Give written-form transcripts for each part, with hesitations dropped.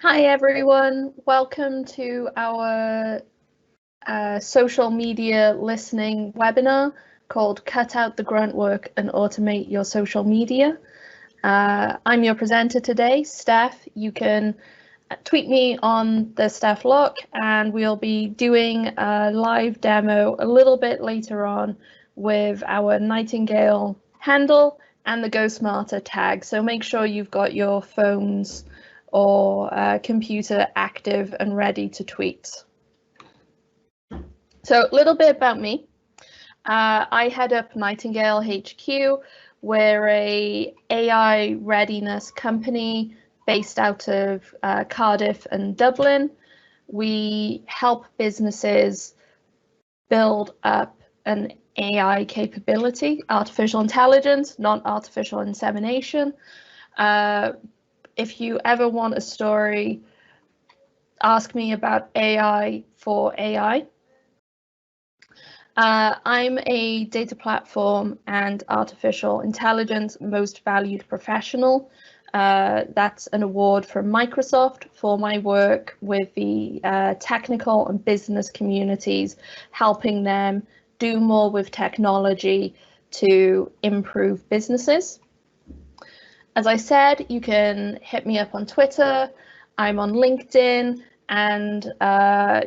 Hi everyone, welcome to our social media listening webinar called Cut Out the Grunt Work and Automate Your Social Media. I'm your presenter today, Steph. You can tweet me on the Steph Lock and we'll be doing a live demo a little bit later on with our Nightingale handle and the GoSmarter tag. So make sure you've got your phones or computer active and ready to tweet. So a little bit about me. I head up Nightingale HQ. We're a AI readiness company based out of Cardiff and Dublin. We help businesses build up an AI capability, artificial intelligence, not artificial insemination. If you ever want a story, ask me about AI for AI. I'm a data platform and artificial intelligence most valued professional. That's an award from Microsoft for my work with the technical and business communities, helping them do more with technology to improve businesses. As I said, you can hit me up on Twitter, I'm on LinkedIn, and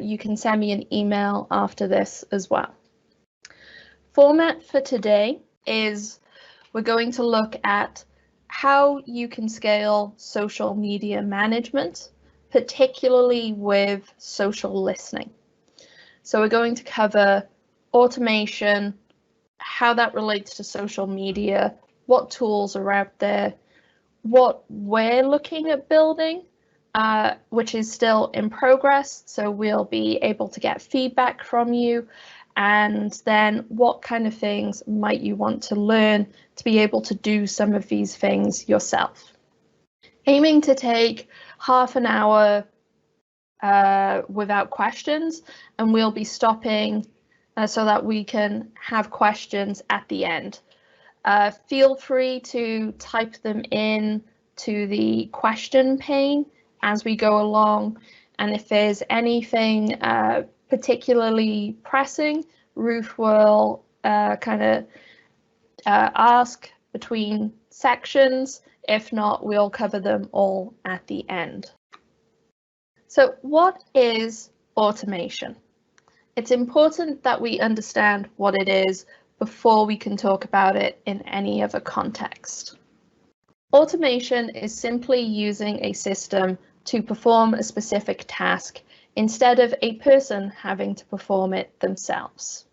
you can send me an email after this as well. Format for today is we're going to look at how you can scale social media management, particularly with social listening. So we're going to cover automation, how that relates to social media, what tools are out there, what we're looking at building, which is still in progress, so we'll be able to get feedback from you, and then what kind of things might you want to learn to be able to do some of these things yourself. Aiming to take half an hour without questions, and we'll be stopping so that we can have questions at the end. Feel free to type them in to the question pane as we go along, and if there's anything particularly pressing, Ruth will ask between sections. If not, we'll cover them all at the end. So what is automation? It's important that we understand what it is before we can talk about it in any other context. Automation is simply using a system to perform a specific task instead of a person having to perform it themselves.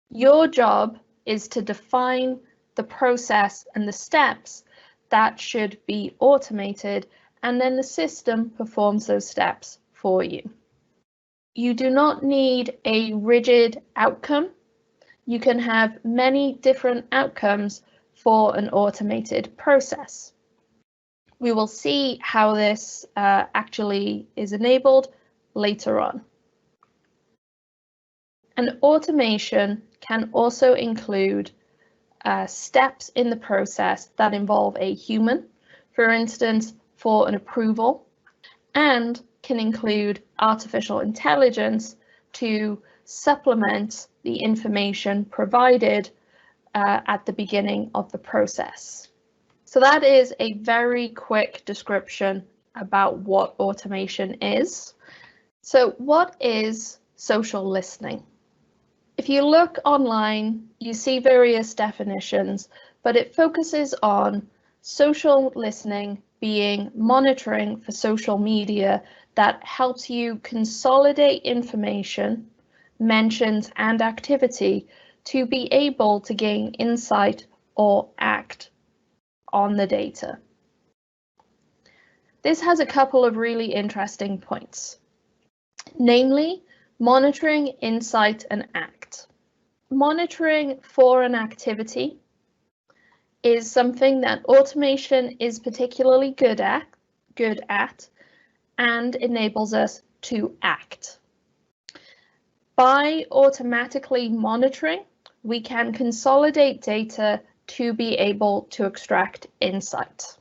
Your job is to define the process and the steps that should be automated, and then the system performs those steps for you. You do not need a rigid outcome. You can have many different outcomes for an automated process. We will see how this actually is enabled later on. An automation can also include steps in the process that involve a human, for instance, for an approval, and can include artificial intelligence to supplement the information provided at the beginning of the process. So that is a very quick description about what automation is. So what is social listening? If you look online, you see various definitions, but it focuses on social listening being monitoring for social media that helps you consolidate information, mentions, and activity to be able to gain insight or act on the data. This has a couple of really interesting points, namely monitoring, insight, and act. Monitoring for an activity is something that automation is particularly good at and enables us to act. By automatically monitoring, we can consolidate data to be able to extract insight.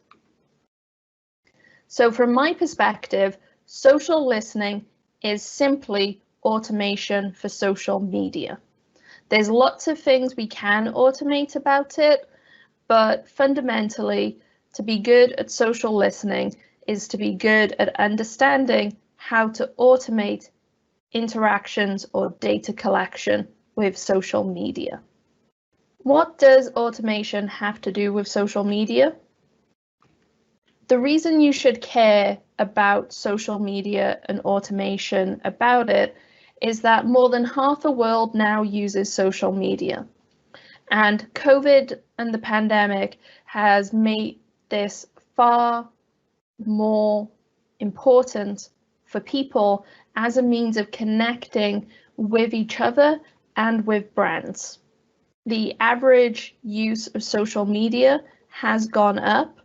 So from my perspective, social listening is simply automation for social media. There's lots of things we can automate about it, but fundamentally, to be good at social listening is to be good at understanding how to automate interactions or data collection with social media. What does automation have to do with social media? The reason you should care about social media and automation about it is that more than half the world now uses social media. And COVID and the pandemic has made this far more important for people as a means of connecting with each other and with brands. The average use of social media has gone up.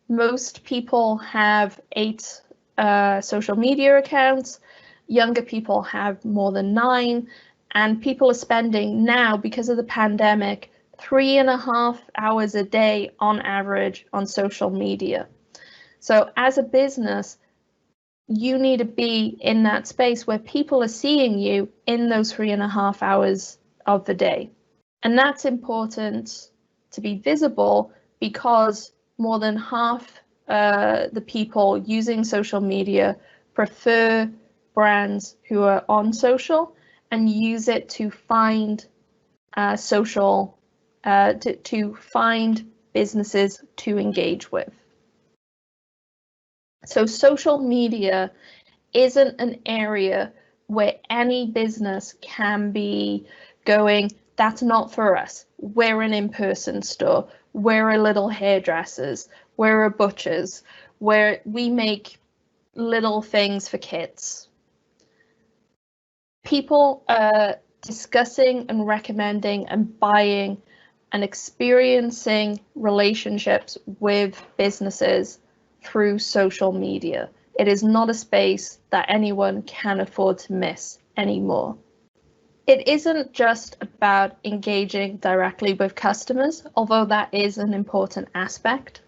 Most people have 8 social media accounts. Younger people have more than 9. And people are spending now, because of the pandemic, 3.5 hours a day on average on social media. So as a business, you need to be in that space where people are seeing you in those 3.5 hours of the day. And that's important to be visible because more than half the people using social media prefer brands who are on social and use it to find to find businesses to engage with. So social media isn't an area where any business can be going, that's not for us. We're an in-person store. We're a little hairdressers. We're a butcher's, where we make little things for kids. People are discussing and recommending and buying and experiencing relationships with businesses through social media. It is not a space that anyone can afford to miss anymore. It isn't just about engaging directly with customers, although that is an important aspect.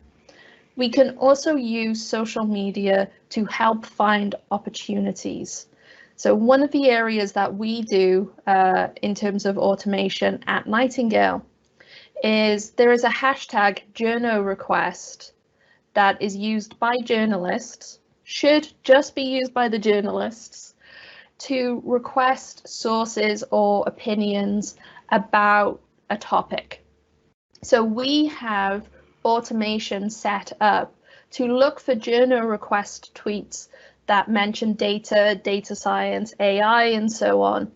We can also use social media to help find opportunities. So one of the areas that we do in terms of automation at Nightingale is there is a hashtag journo request that is used by journalists, should just be used by the journalists, to request sources or opinions about a topic. So we have automation set up to look for journo request tweets that mention data, data science, AI, and so on,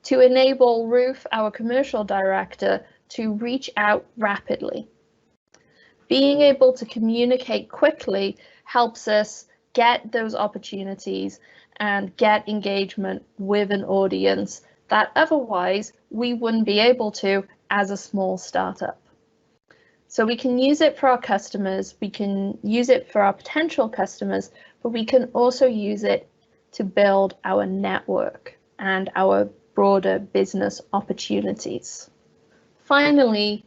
to enable Ruth, our commercial director, to reach out rapidly. Being able to communicate quickly helps us get those opportunities and get engagement with an audience that otherwise we wouldn't be able to as a small startup. So we can use it for our customers, we can use it for our potential customers, but we can also use it to build our network and our broader business opportunities. Finally,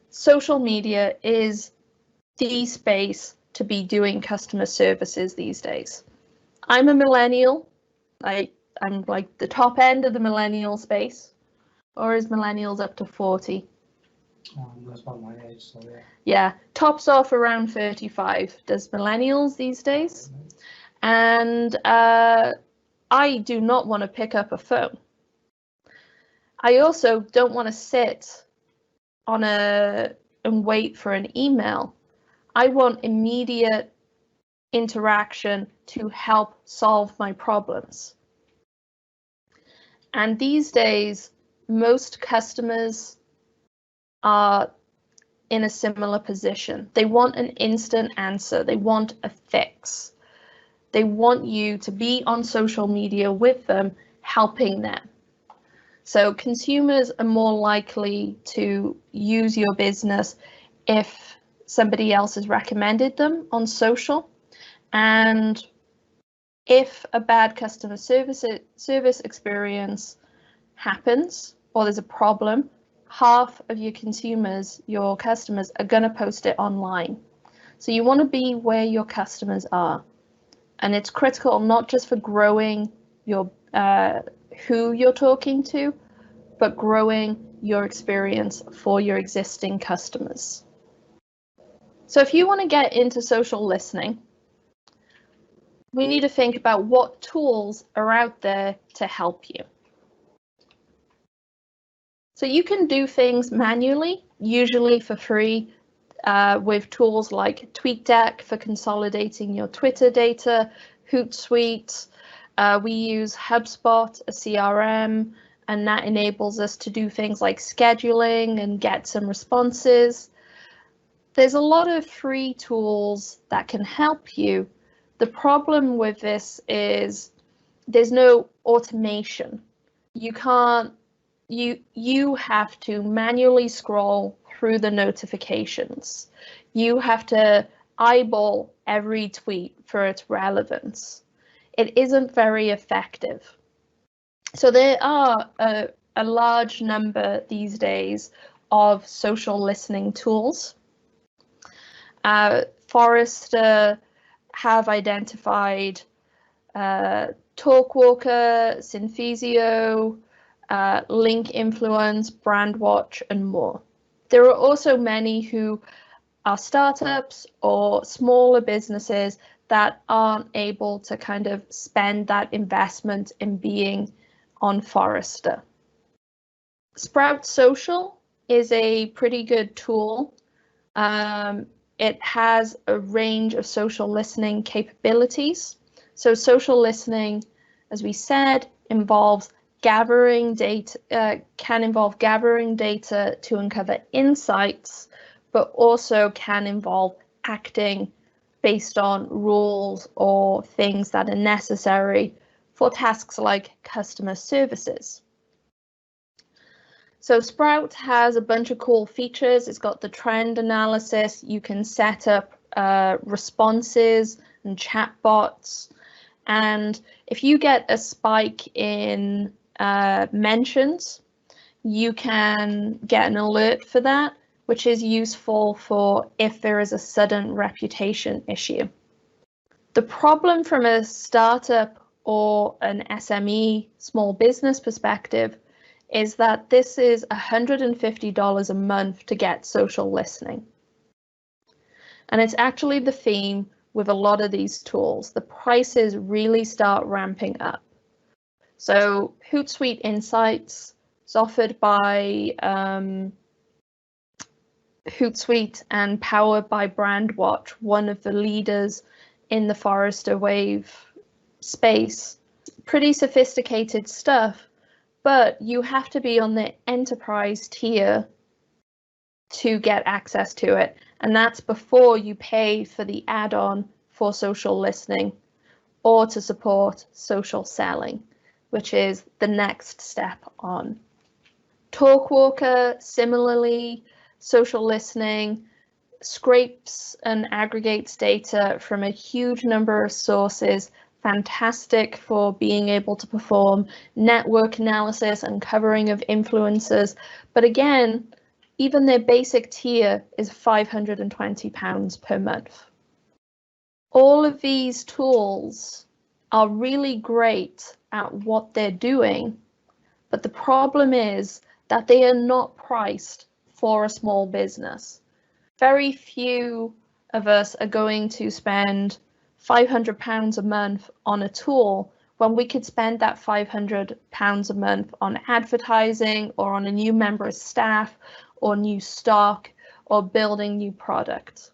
social media is the space to be doing customer services these days. I'm a millennial. I'm like the top end of the millennial space, or is millennials up to 40? That's about my age, so yeah. Yeah, tops off around 35. Does millennials these days? And I do not want to pick up a phone. I also don't want to sit on and wait for an email. I want immediate interaction to help solve my problems. And these days, most customers are in a similar position. They want an instant answer. They want a fix. They want you to be on social media with them, helping them. So consumers are more likely to use your business if somebody else has recommended them on social. And if a bad customer service experience happens or there's a problem, half of your consumers, your customers, are going to post it online. So you want to be where your customers are. And it's critical not just for growing your who you're talking to, but growing your experience for your existing customers. So if you want to get into social listening, we need to think about what tools are out there to help you. So you can do things manually, usually for free, with tools like TweetDeck for consolidating your Twitter data, Hootsuite. We use HubSpot, a CRM, and that enables us to do things like scheduling and get some responses. There's a lot of free tools that can help you. The problem with this is there's no automation. You have to manually scroll through the notifications. You have to eyeball every tweet for its relevance. It isn't very effective. So there are a large number these days of social listening tools. Forrester have identified Talkwalker, Synthesio, Link Influence, Brandwatch, and more. There are also many who are startups or smaller businesses that aren't able to kind of spend that investment in being on Forrester. Sprout Social is a pretty good tool. It has a range of social listening capabilities. So social listening, as we said, involves gathering data, can involve gathering data to uncover insights, but also can involve acting based on rules or things that are necessary for tasks like customer services. So Sprout has a bunch of cool features. It's got the trend analysis. You can set up responses and chatbots. And if you get a spike in mentions, you can get an alert for that, which is useful for if there is a sudden reputation issue. The problem from a startup or an SME, small business perspective, is that this is $150 a month to get social listening. And it's actually the theme with a lot of these tools. The prices really start ramping up. So Hootsuite Insights is offered by Hootsuite and powered by Brandwatch, one of the leaders in the Forrester Wave space. Pretty sophisticated stuff, but you have to be on the enterprise tier to get access to it. And that's before you pay for the add-on for social listening or to support social selling, which is the next step on. Talkwalker, similarly, social listening, scrapes and aggregates data from a huge number of sources, fantastic for being able to perform network analysis and covering of influencers. But again, even their basic tier is £520 per month. All of these tools are really great at what they're doing, but the problem is that they are not priced for a small business. Very few of us are going to spend £500 a month on a tool when we could spend that £500 a month on advertising or on a new member of staff or new stock or building new products.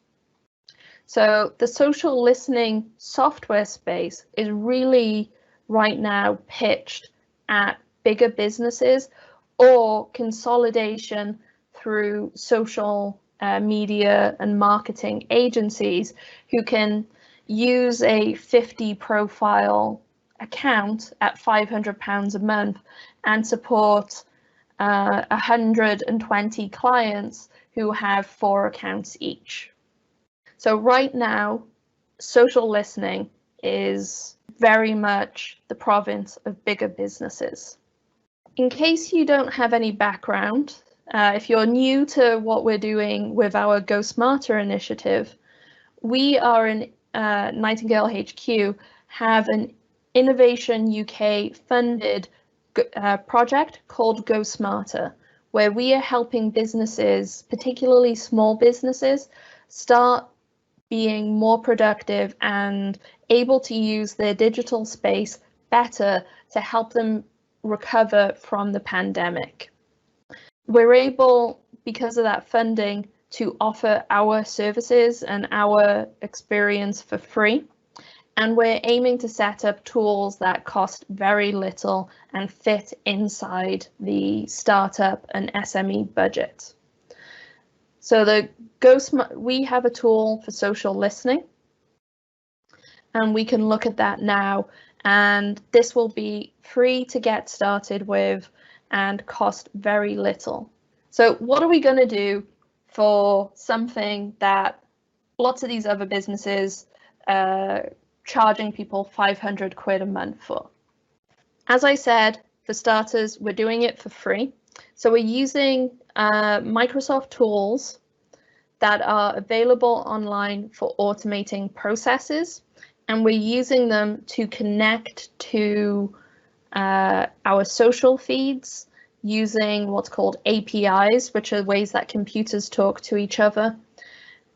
So the social listening software space is really right now pitched at bigger businesses or consolidation through social media and marketing agencies who can use a 50 profile account at £500 a month and support 120 clients who have 4 accounts each. So right now, social listening is very much the province of bigger businesses. In case you don't have any background, if you're new to what we're doing with our GoSmarter initiative, we are in Nightingale HQ have an Innovation UK funded project called GoSmarter, where we are helping businesses, particularly small businesses, start being more productive and able to use their digital space better to help them recover from the pandemic. We're able, because of that funding, to offer our services and our experience for free. And we're aiming to set up tools that cost very little and fit inside the startup and SME budget. So we have a tool for social listening, and we can look at that now. And this will be free to get started with and cost very little. So what are we going to do for something that lots of these other businesses charging people 500 quid a month for? As I said, for starters, we're doing it for free. So we're using Microsoft tools that are available online for automating processes, and we're using them to connect to our social feeds using what's called APIs, which are ways that computers talk to each other.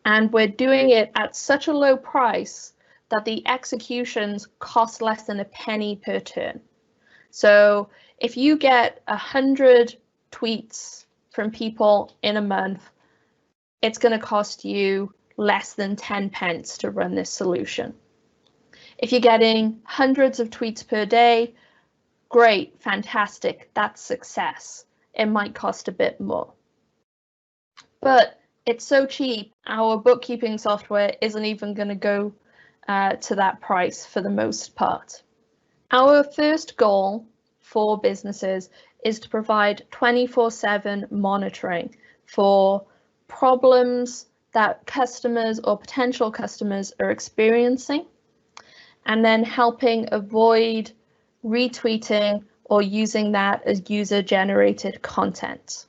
And we're doing it at such a low price that the executions cost less than a penny per turn. So if you get 100 tweets from people in a month, it's going to cost you less than 10 pence to run this solution. If you're getting hundreds of tweets per day, great, fantastic, that's success. It might cost a bit more. But it's so cheap, our bookkeeping software isn't even going to go to that price for the most part. Our first goal for businesses is to provide 24/7 monitoring for problems that customers or potential customers are experiencing, and then helping avoid retweeting or using that as user-generated content.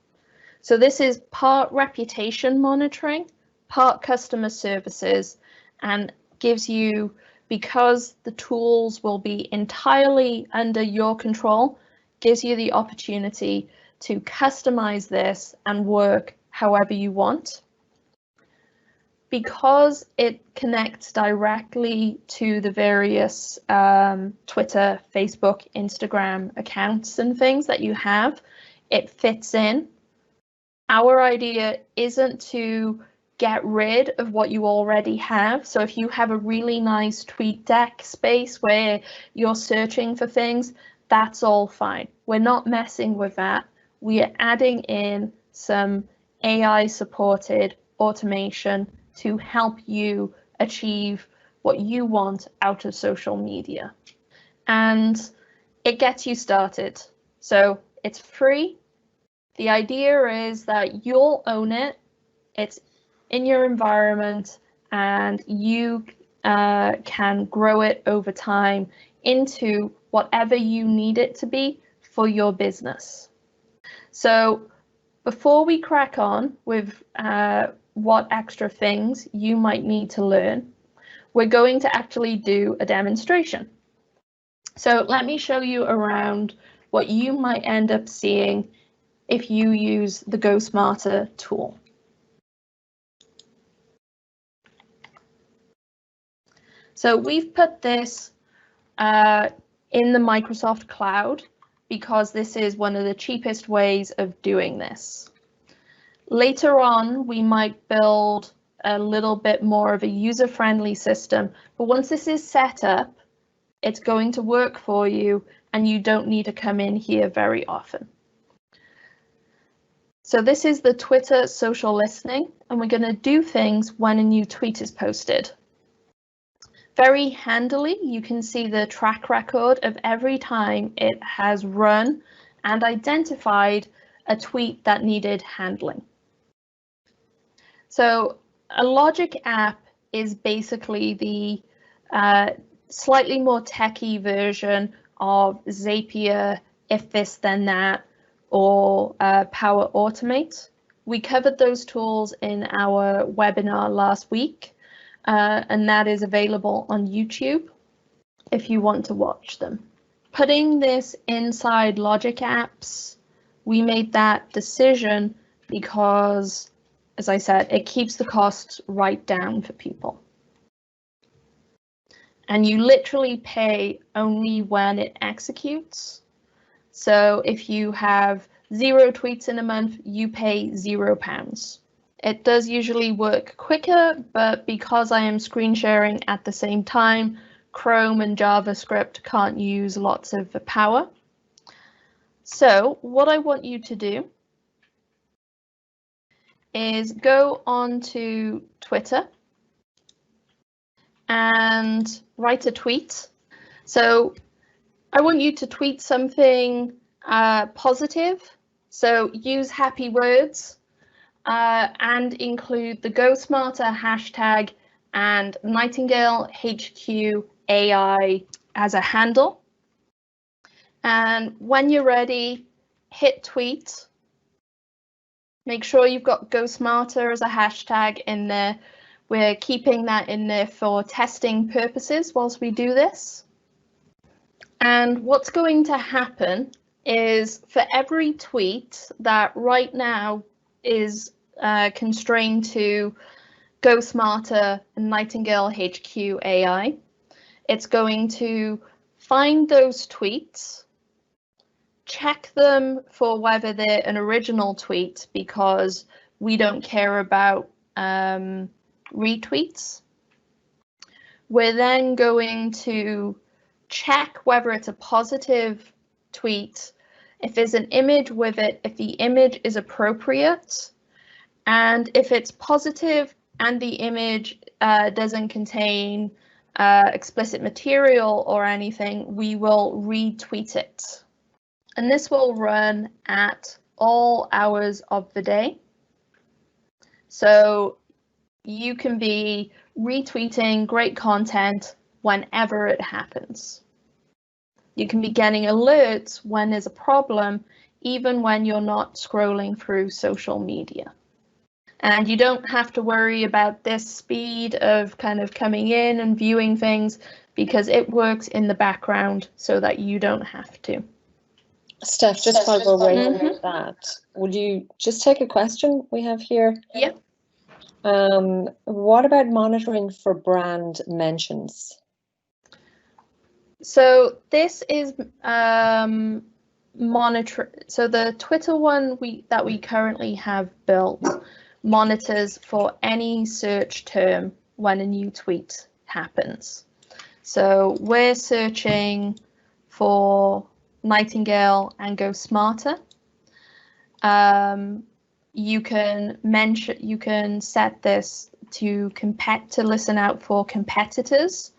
So this is part reputation monitoring, part customer services, and gives you, because the tools will be entirely under your control, gives you the opportunity to customize this and work however you want. Because it connects directly to the various Twitter, Facebook, Instagram accounts and things that you have, it fits in. Our idea isn't to get rid of what you already have. So if you have a really nice TweetDeck space where you're searching for things, that's all fine. We're not messing with that. We are adding in some AI supported automation to help you achieve what you want out of social media. And it gets you started. So it's free. The idea is that you'll own it. It's in your environment, and you can grow it over time into whatever you need it to be for your business. So before we crack on with what extra things you might need to learn, we're going to actually do a demonstration. So let me show you around what you might end up seeing if you use the GoSmarter tool. So we've put this in the Microsoft Cloud because this is one of the cheapest ways of doing this. Later on, we might build a little bit more of a user-friendly system, but once this is set up, it's going to work for you and you don't need to come in here very often. So this is the Twitter social listening, and we're going to do things when a new tweet is posted. Very handily, you can see the track record of every time it has run and identified a tweet that needed handling. So a logic app is basically the slightly more techy version of Zapier, if this then that, or Power Automate. We covered those tools in our webinar last week. and that is available on YouTube if you want to watch them. Putting this inside Logic Apps, we made that decision because, as I said, it keeps the costs right down for people. And you literally pay only when it executes. So if you have 0 tweets in a month, you pay £0. It does usually work quicker, but because I am screen sharing at the same time, Chrome and JavaScript can't use lots of power. So what I want you to do is go on to Twitter and write a tweet. So I want you to tweet something positive. So use happy words and include the GoSmarter hashtag and Nightingale HQ AI as a handle. And when you're ready, hit tweet. Make sure you've got GoSmarter as a hashtag in there. We're keeping that in there for testing purposes whilst we do this. And what's going to happen is for every tweet that right now is constrained to GoSmarter and Nightingale HQ AI, it's going to find those tweets, check them for whether they're an original tweet because we don't care about retweets. We're then going to check whether it's a positive tweet, if there's an image with it, if the image is appropriate, and if it's positive and the image doesn't contain explicit material or anything, we will retweet it. And this will run at all hours of the day. So you can be retweeting great content whenever it happens. You can be getting alerts when there's a problem, even when you're not scrolling through social media. And you don't have to worry about this speed of kind of coming in and viewing things because it works in the background so that you don't have to. Steph, just while we're waiting for that, would you just take a question we have here? Yeah. What about monitoring for brand mentions? So this is monitor. So the Twitter one that we currently have built monitors for any search term when a new tweet happens. So we're searching for Nightingale and GoSmarter. You can set this to listen out for competitors,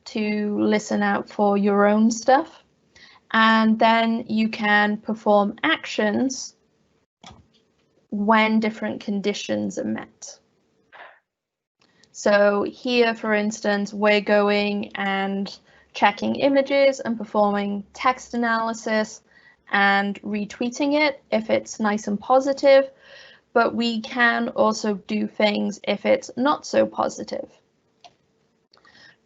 to listen out for your own stuff, and then you can perform actions when different conditions are met. So here, for instance, we're going and checking images and performing text analysis and retweeting it if it's nice and positive, but we can also do things if it's not so positive.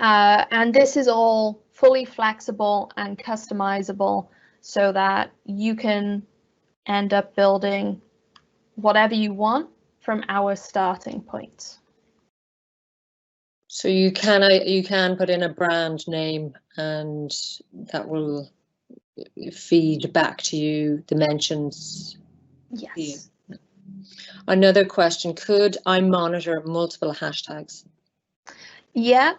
And this is all fully flexible and customizable so that you can end up building whatever you want from our starting point. So you can put in a brand name and that will feed back to you the mentions. Yes. Another question, could I monitor multiple hashtags? Yeah,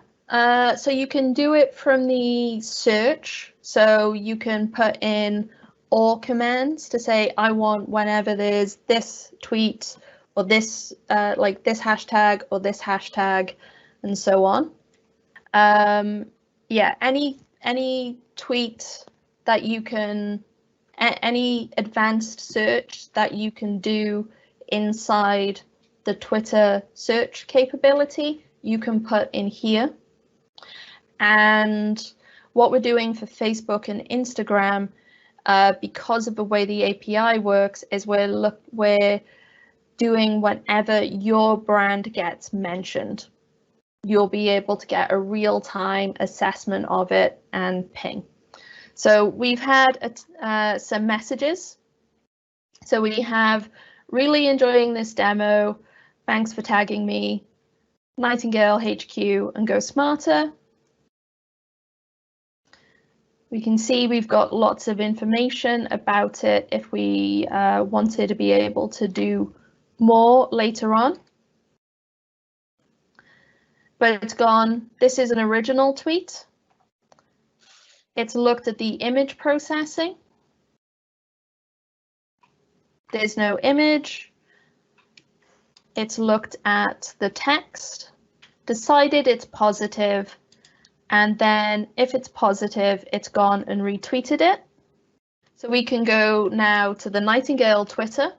so you can do it from the search. So you can put in or commands to say, I want whenever there's this tweet or this like this hashtag or this hashtag and so on. Yeah, any tweet that you can, any advanced search that you can do inside the Twitter search capability, you can put in here. And what we're doing for Facebook and Instagram, because of the way the API works, is we're doing whenever your brand gets mentioned. you'll be able to get a real-time assessment of it and ping. So we've had some messages. So we have, really enjoying this demo. Thanks for tagging me, Nightingale HQ and GoSmarter. We can see we've got lots of information about it if we wanted to be able to do more later on. But it's gone, this is an original tweet. It's looked at the image processing. There's no image. It's looked at the text, decided it's positive, and then if it's positive, it's gone and retweeted it. So we can go now to the Nightingale Twitter.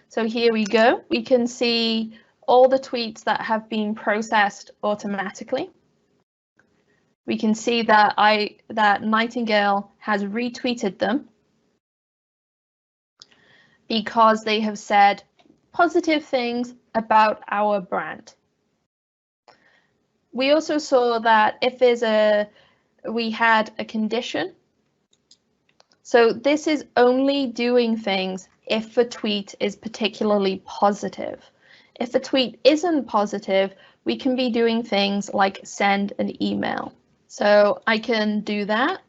So here we go. We can see all the tweets that have been processed automatically. We can see that Nightingale has retweeted them because they have said positive things about our brand. We also saw that if we had a condition. So this is only doing things if a tweet is particularly positive. If a tweet isn't positive, we can be doing things like send an email. So I can do that.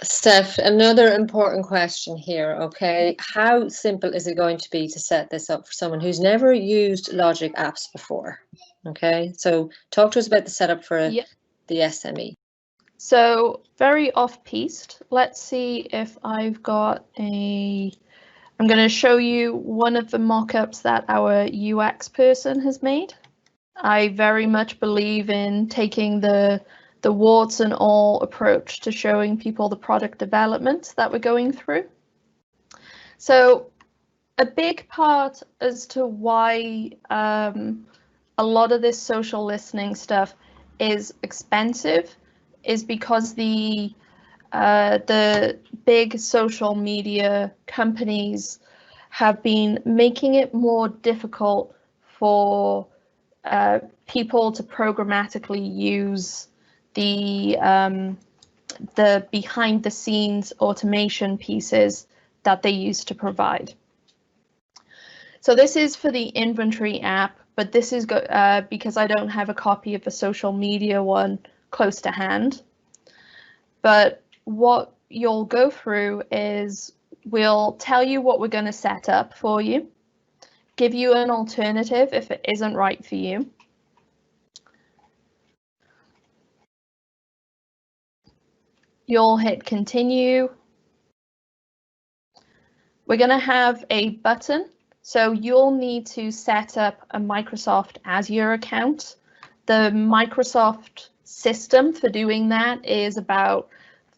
Steph, another important question here, okay? How simple is it going to be to set this up for someone who's never used Logic apps before? Okay, so talk to us about the setup for the SME. So very off-piste. Let's see if I've got I'm going to show you one of the mock-ups that our UX person has made. I very much believe in taking the warts and all approach to showing people the product development that we're going through. So a big part as to why a lot of this social listening stuff is expensive is because the big social media companies have been making it more difficult for people to programmatically use the behind the scenes automation pieces that they used to provide. So this is for the inventory app, but this is because I don't have a copy of the social media one close to hand. But what you'll go through is we'll tell you what we're going to set up for you, give you an alternative if it isn't right for you. You'll hit continue. We're going to have a button, so you'll need to set up a Microsoft Azure account. The Microsoft system for doing that is about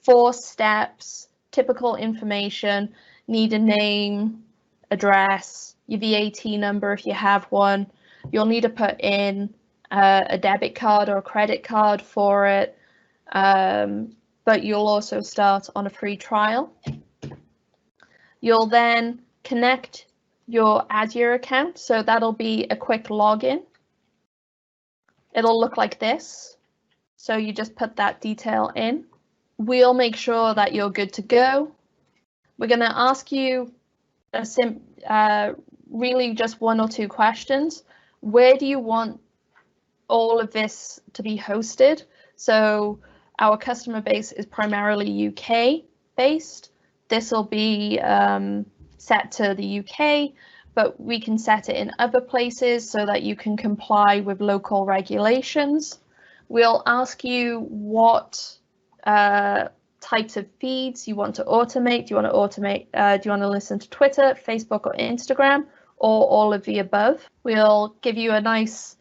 4 steps, typical information, need a name, address, your VAT number if you have one. You'll need to put in a debit card or a credit card for it, but you'll also start on a free trial. You'll then connect your Azure account, so that'll be a quick login. It'll look like this, so you just put that detail in. We'll make sure that you're good to go. We're going to ask you really just 1 or 2 questions. Where do you want all of this to be hosted? So our customer base is primarily UK based. This will be set to the UK, but we can set it in other places so that you can comply with local regulations. We'll ask you what types of feeds you want to automate. Do you want to listen to Twitter, Facebook, or Instagram, or all of the above? We'll give you a nice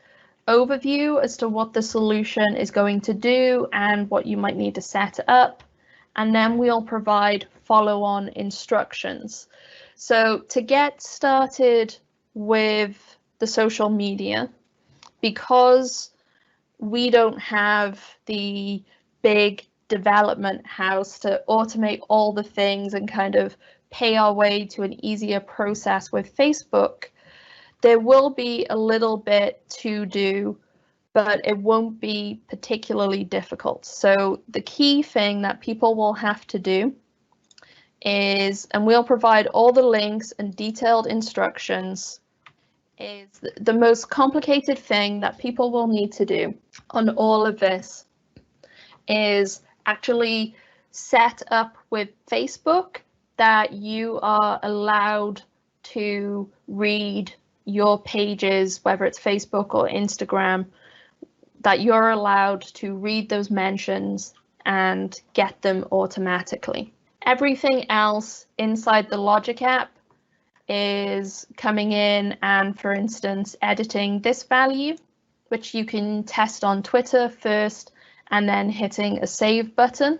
overview as to what the solution is going to do and what you might need to set up. And then we'll provide follow-on instructions. So to get started with the social media, because we don't have the big development house to automate all the things and kind of pay our way to an easier process with Facebook, there will be a little bit to do but it won't be particularly difficult. So the key thing that people will have to do is, and we'll provide all the links and detailed instructions, is the most complicated thing that people will need to do on all of this is actually set up with Facebook that you are allowed to read your pages, whether it's Facebook or Instagram, that you're allowed to read those mentions and get them automatically. Everything else inside the Logic app is coming in and, for instance, editing this value, which you can test on Twitter first, and then hitting a save button.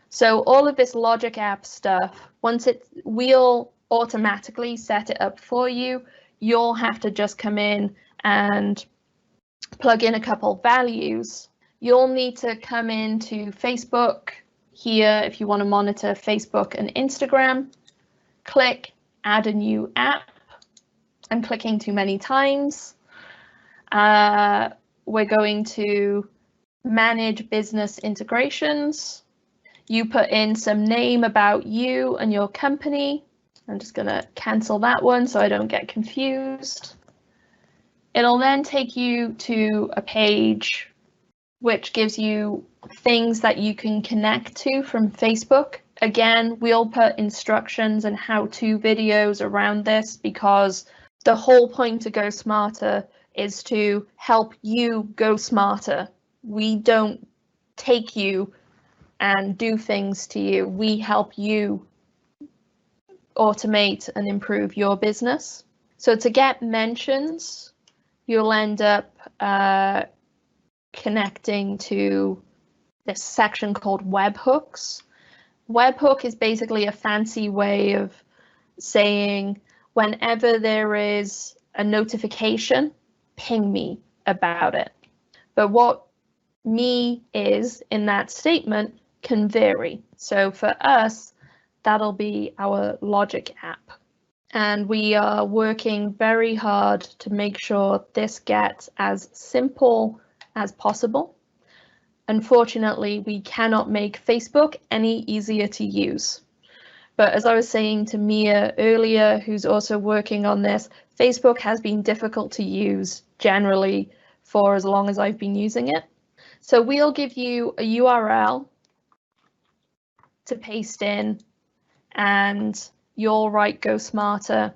So all of this Logic app stuff, we'll automatically set it up for you. You'll have to just come in and plug in a couple values. You'll need to come into Facebook here if you want to monitor Facebook and Instagram. Click add a new app. I'm clicking too many times. We're going to manage business integrations. You put in some name about you and your company. I'm just going to cancel that one so I don't get confused. It'll then take you to a page which gives you things that you can connect to from Facebook. Again, we'll put instructions and how-to videos around this because the whole point of GoSmarter is to help you go smarter. We don't take you and do things to you. We help you automate and improve your business. So to get mentions, you'll end up connecting to this section called webhooks. Webhook is basically a fancy way of saying whenever there is a notification, ping me about it. But what me is in that statement can vary. So for us, that'll be our Logic app. And we are working very hard to make sure this gets as simple as possible. Unfortunately, we cannot make Facebook any easier to use. But as I was saying to Mia earlier, who's also working on this, Facebook has been difficult to use generally for as long as I've been using it. So we'll give you a URL to paste in, and you'll write GoSmarter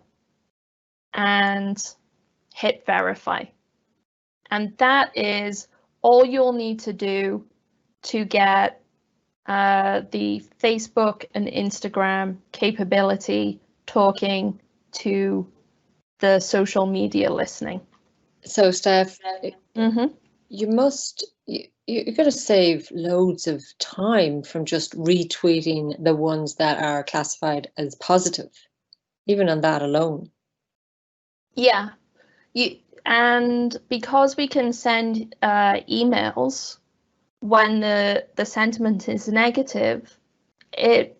and hit verify. And that is all you'll need to do to get the Facebook and Instagram capability talking to the social media listening. So Steph, you're going to save loads of time from just retweeting the ones that are classified as positive, even on that alone. Yeah, and because we can send emails when the sentiment is negative, it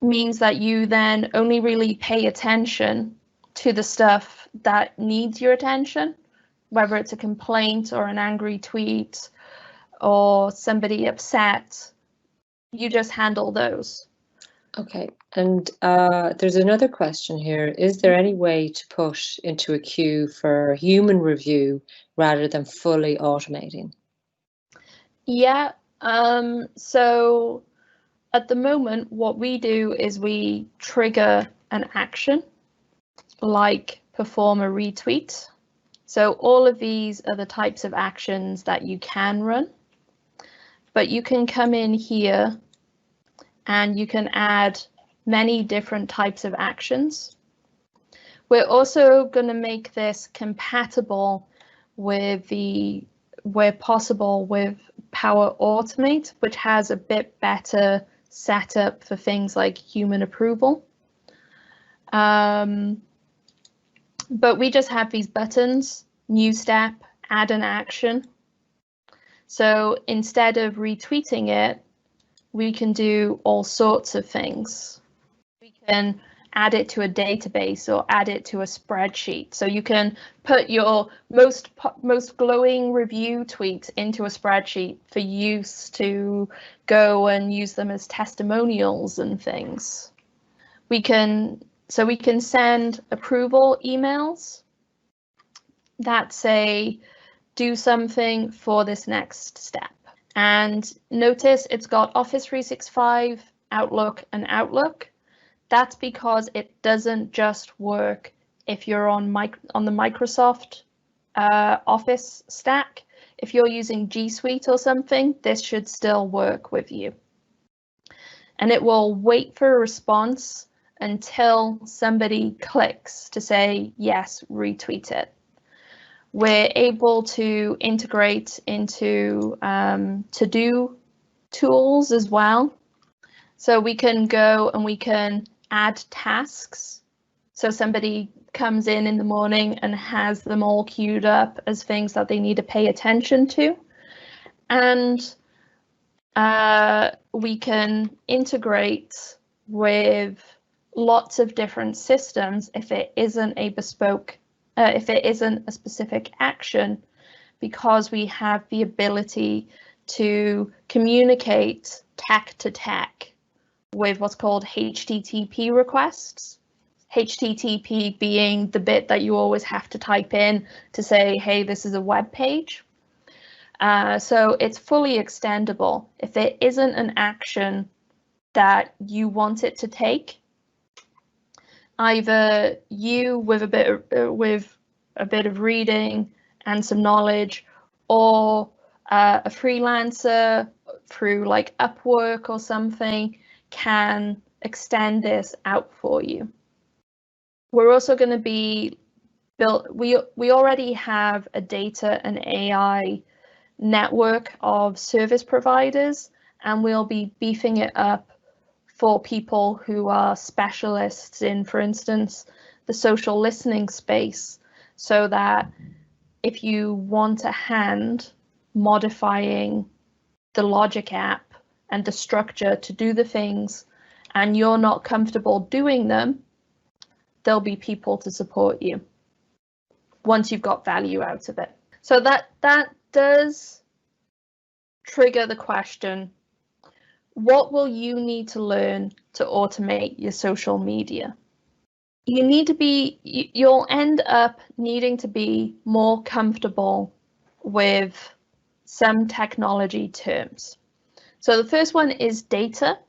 means that you then only really pay attention to the stuff that needs your attention, whether it's a complaint or an angry tweet or somebody upset. You just handle those. Okay, and there's another question here. Is there any way to push into a queue for human review rather than fully automating? Yeah, so at the moment, what we do is we trigger an action, like perform a retweet. So all of these are the types of actions that you can run, but you can come in here and you can add many different types of actions. We're also going to make this compatible with where possible, with Power Automate, which has a bit better setup for things like human approval. But we just have these buttons, new step, add an action. So instead of retweeting it, we can do all sorts of things. We can add it to a database or add it to a spreadsheet. So you can put your most glowing review tweets into a spreadsheet for use to go and use them as testimonials and things. We can send approval emails that say, do something for this next step. And notice it's got Office 365, Outlook, and Outlook. That's because it doesn't just work if you're on the Microsoft Office stack. If you're using G Suite or something, this should still work with you. And it will wait for a response until somebody clicks to say, yes, retweet it. We're able to integrate into to-do tools as well. So we can go and we can add tasks. So somebody comes in the morning and has them all queued up as things that they need to pay attention to. And we can integrate with lots of different systems if it isn't a bespoke, if it isn't a specific action, because we have the ability to communicate tech to tech with what's called HTTP requests. HTTP being the bit that you always have to type in to say, hey, this is a web page. So it's fully extendable. If there isn't an action that you want it to take, either you with a bit of reading and some knowledge, or a freelancer through like Upwork or something can extend this out for you. We're also going to be built. We already have a data and AI network of service providers, and we'll be beefing it up for people who are specialists in, for instance, the social listening space, so that if you want a hand modifying the logic app and the structure to do the things, and you're not comfortable doing them, there'll be people to support you once you've got value out of it. So that does trigger the question, what will you need to learn to automate your social media? You'll end up needing to be more comfortable with some technology terms. So the first one is data.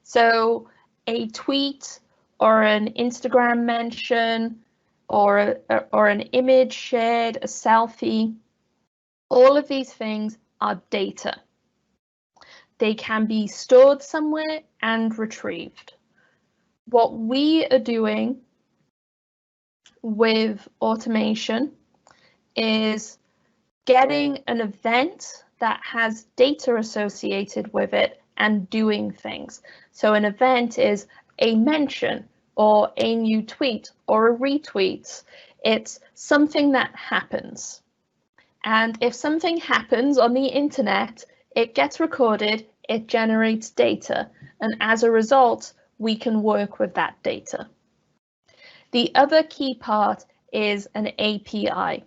So a tweet or an Instagram mention or an image shared, a selfie, all of these things are data. They can be stored somewhere and retrieved. What we are doing with automation is getting an event that has data associated with it and doing things. So an event is a mention or a new tweet or a retweet. It's something that happens. And if something happens on the internet, it gets recorded, it generates data, and as a result, we can work with that data. The other key part is an API.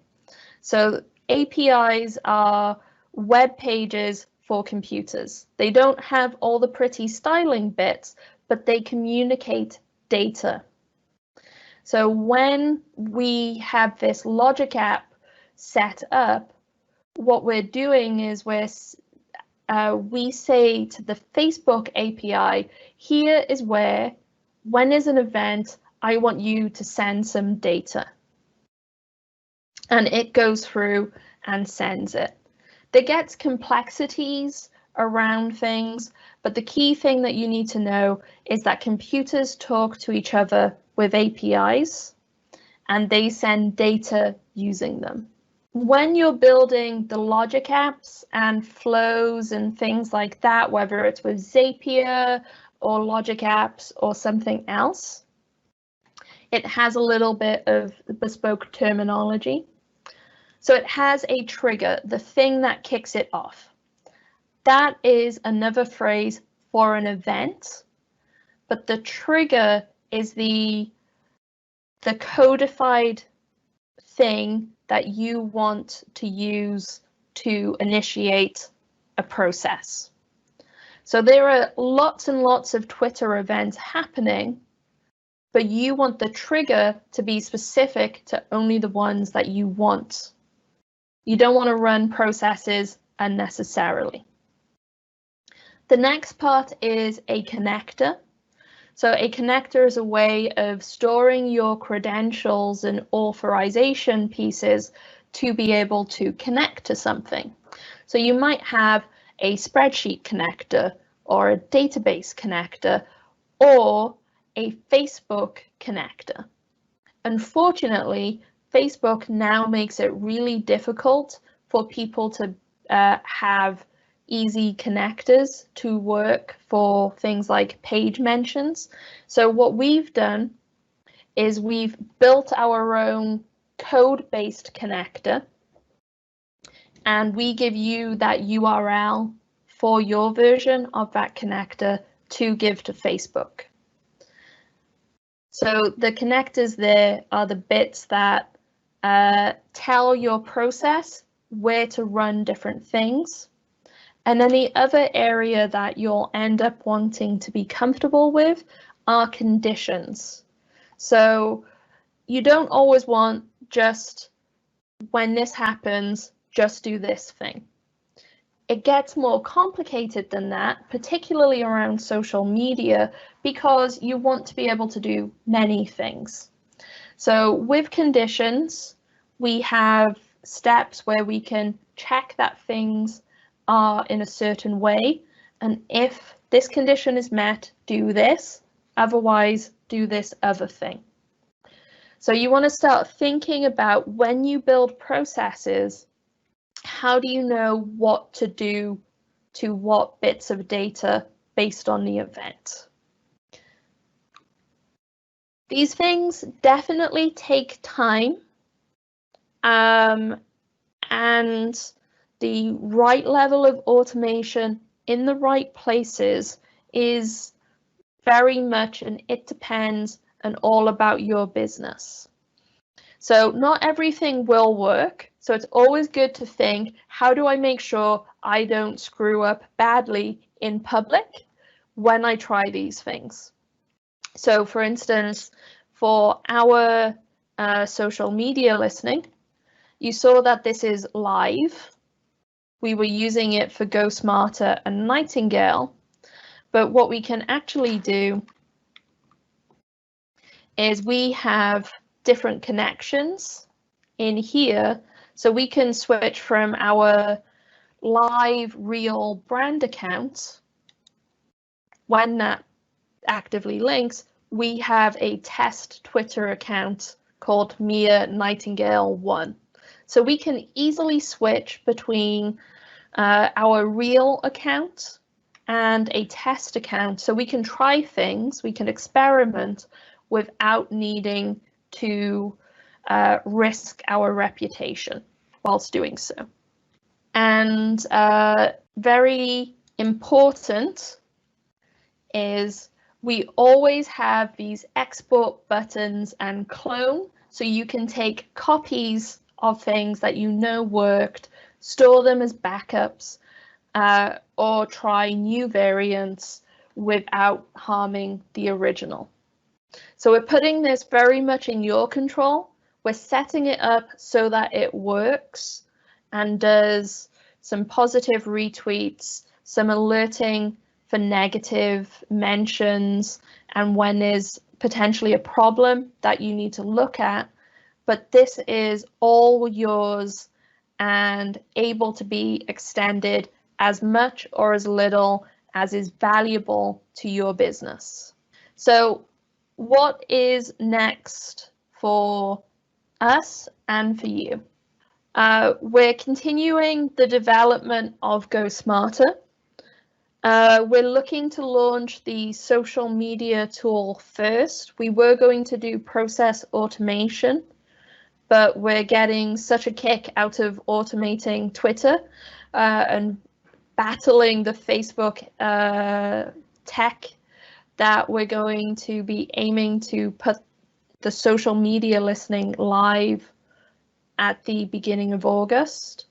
So APIs are web pages for computers. They don't have all the pretty styling bits, but they communicate data. So when we have this logic app set up, what we're doing is we say to the Facebook API, here is where, when there's an event, I want you to send some data. And it goes through and sends it. There gets complexities around things, but the key thing that you need to know is that computers talk to each other with APIs, and they send data using them. When you're building the logic apps and flows and things like that, whether it's with Zapier or logic apps or something else, it has a little bit of bespoke terminology. So it has a trigger, the thing that kicks it off. That is another phrase for an event, but the trigger is the codified thing that you want to use to initiate a process. So there are lots and lots of Twitter events happening, but you want the trigger to be specific to only the ones that you want. You don't want to run processes unnecessarily. The next part is a connector. So a connector is a way of storing your credentials and authorization pieces to be able to connect to something. So you might have a spreadsheet connector or a database connector or a Facebook connector. Unfortunately, Facebook now makes it really difficult for people to have easy connectors to work for things like page mentions. So what we've done is we've built our own code-based connector, and we give you that URL for your version of that connector to give to Facebook. So the connectors there are the bits that tell your process where to run different things. And then the other area that you'll end up wanting to be comfortable with are conditions. So you don't always want just when this happens, just do this thing. It gets more complicated than that, particularly around social media, because you want to be able to do many things. So with conditions, we have steps where we can check that things are in a certain way, and if this condition is met, do this, otherwise do this other thing. So you want to start thinking about when you build processes, how do you know what to do to what bits of data based on the event? These things definitely take time, and the right level of automation in the right places is very much an it depends and all about your business. So not everything will work. So it's always good to think, how do I make sure I don't screw up badly in public when I try these things? So for instance, for our social media listening, you saw that this is live. We were using it for GoSmarter and Nightingale, but what we can actually do is we have different connections in here, so we can switch from our live real brand account. When that actively links, we have a test Twitter account called Mia Nightingale 1. So we can easily switch between our real account and a test account, so we can try things, we can experiment without needing to risk our reputation whilst doing so. And very important is we always have these export buttons and clone, so you can take copies of things that you know worked, store them as backups, or try new variants without harming the original. So we're putting this very much in your control. We're setting it up so that it works and does some positive retweets, some alerting for negative mentions, and when there's potentially a problem that you need to look at. But this is all yours and able to be extended as much or as little as is valuable to your business. So what is next for us and for you? We're continuing the development of GoSmarter. We're looking to launch the social media tool first. We were going to do process automation, but we're getting such a kick out of automating Twitter and battling the Facebook tech that we're going to be aiming to put the social media listening live at the beginning of August.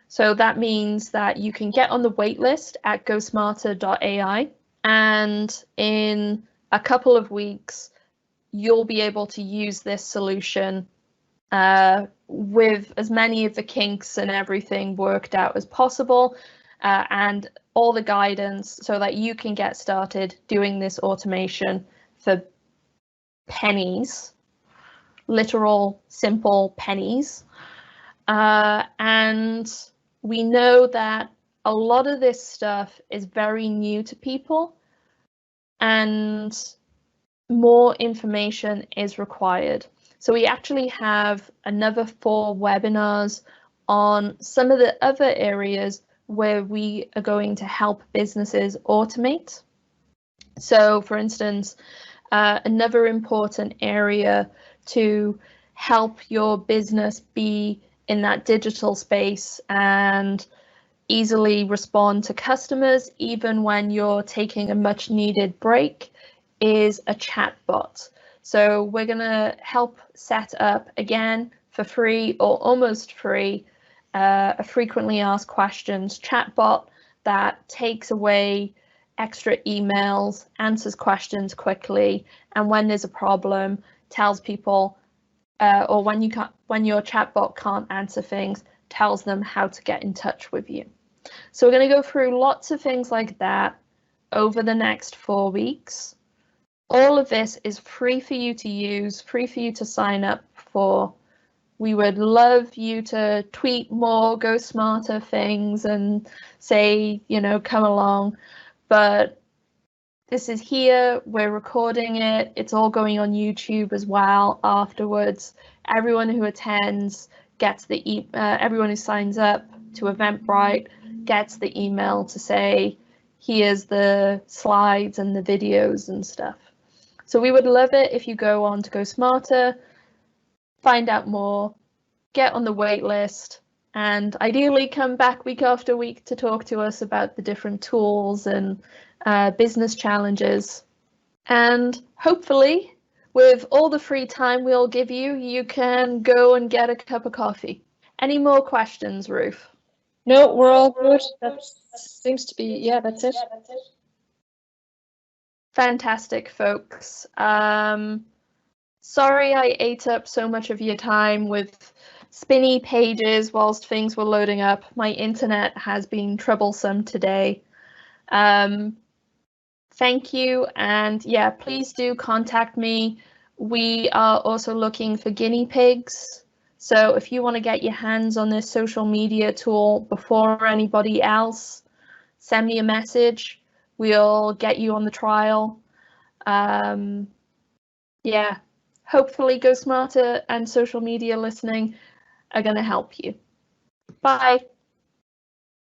So that means that you can get on the waitlist at GoSmarter.ai, and in a couple of weeks, you'll be able to use this solution with as many of the kinks and everything worked out as possible, and all the guidance so that you can get started doing this automation for pennies, literal, simple pennies. And we know that a lot of this stuff is very new to people, and more information is required. So we actually have another 4 webinars on some of the other areas where we are going to help businesses automate. So for instance, another important area to help your business be in that digital space and easily respond to customers even when you're taking a much needed break is a chatbot. So we're going to help set up, again, for free or almost free, a frequently asked questions chatbot that takes away extra emails, answers questions quickly, and when there's a problem, tells people, or when your chatbot can't answer things, tells them how to get in touch with you. So we're going to go through lots of things like that over the next 4 weeks. All of this is free for you to use, free for you to sign up for. We would love you to tweet more GoSmarter things and say, you know, come along. But this is here, we're recording it. It's all going on YouTube as well afterwards. Everyone who attends gets the everyone who signs up to Eventbrite gets the email to say, here's the slides and the videos and stuff. So we would love it if you go on to GoSmarter, find out more, get on the wait list, and ideally come back week after week to talk to us about the different tools and business challenges. And hopefully, with all the free time we'll give you, you can go and get a cup of coffee. Any more questions, Ruth? No, we're all good. That seems to be, yeah, that's it. Fantastic, folks. Sorry I ate up so much of your time with spinny pages whilst things were loading up. My internet has been troublesome today. Thank you, and yeah, please do contact me. We are also looking for guinea pigs. So if you want to get your hands on this social media tool before anybody else, send me a message. We'll get you on the trial. Yeah, hopefully GoSmarter and social media listening are going to help you. Bye.